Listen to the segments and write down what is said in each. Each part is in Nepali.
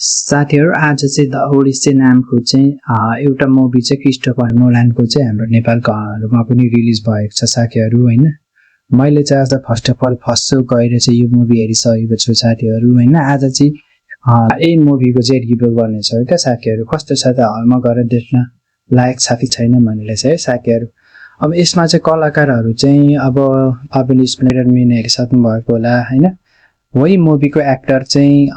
साथीहरु आज चाहिँ द ओडिसी नामको चाहिँ एउटा मुभी चाहिँ क्रिस्टोफर नोलानको चाहिँ हाम्रो नेपालको हलमा पनि रिलिज भएको छ साथीहरु हैन। मैले चाहिँ आज फर्स्ट अफ अल फर्स्ट गएर चाहिँ यो मुभी हेरिसकेको छु साथीहरु हैन। आज चाहिँ यही मुभीको चाहिँ रिभ्यू गर्ने छ के साथीहरु। कस्तो छ त हलमा गएर देख्न लायक छ कि छैन भन्नेले चाहिँ साथीहरु। अब यसमा चाहिँ कलाकारहरु चाहिँ अब तपाईँले स्पाइडर म्यान हेरिसक्नु भएको होला हैन। वही मुभीको एक्टर चाहिँ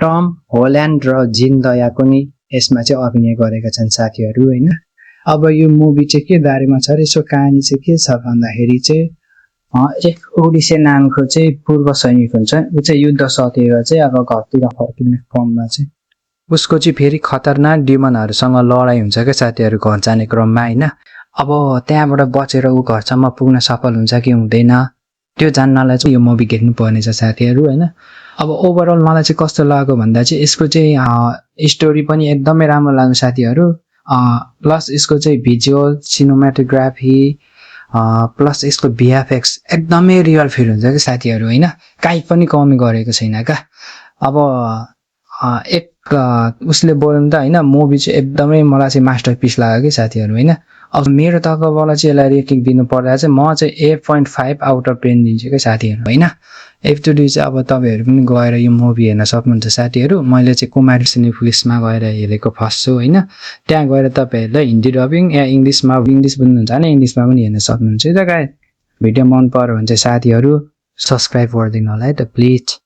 टम होल्यान्ड र जिन दयाको नि यसमा चाहिँ अभिनय गरेका छन् साथीहरु हैन। अब यो मुभी चाहिँ के बारेमा छ र यसको कहानी चाहिँ के छ भन्दाखेरि चाहिँ एक ओडिसी नामको चाहिँ पूर्व सैनिक हुन्छ। उ चाहिँ युद्ध सकेर चाहिँ अब घरतिर फर्किने क्रममा चाहिँ उसको चाहिँ फेरि खतरनाक डिमनहरुसँग लडाई हुन्छ के साथीहरु घर जाने क्रममा हैन। अब त्यहाँबाट बचेर उ घरसम्म पुग्न सफल हुन्छ कि हुँदैन त्यो जान्नलाई चाहिँ यो मुभी देख्नु पर्ने छ साथीहरु हैन। अब ओभरअल मलाई चाहिँ कस्तो लाग्यो भन्दा चाहिँ यसको चाहिँ स्टोरी पनि एकदमै राम्रो लाग्यो साथीहरु। प्लस यसको चाहिँ भिजुअल सिनेमाटोग्राफी प्लस यसको भिएफएक्स एकदमै रियल फिल हुन्छ के साथीहरु हैन। काई पनि कमी गरेको छैन का। अब एक उसले बोल्नु त हैन मुभी चाहिँ एकदमै मलाई चाहिँ मास्टरपिस लाग्यो के साथीहरु हैन। अब मेरो तर्फबाट चाहिँ यसलाई रेटिङ दिनु पर्दा चाहिँ म चाहिँ 8.5 आउट अफ 10 दिन्छु के साथीहरु हैन। एफटुडी चाहिँ अब तपाईहरु पनि गएर यो मुभी हेर्न सक्नुहुन्छ साथीहरु। मैले चाहिँ कुमारी सिनेप्लेक्समा गएर हेरेको फर्स्ट छु हैन। त्यहाँ गएर तपाईहरुले हिन्दी डबिङ या इंग्लिशमा इंग्लिश बुझ्नुहुन्छ भने इंग्लिशमा पनि हेर्न सक्नुहुन्छ। त गाइस भिडियो मन पर्यो भने चाहिँ साथीहरु सब्स्क्राइब गरिदिनु होला है त प्लिज।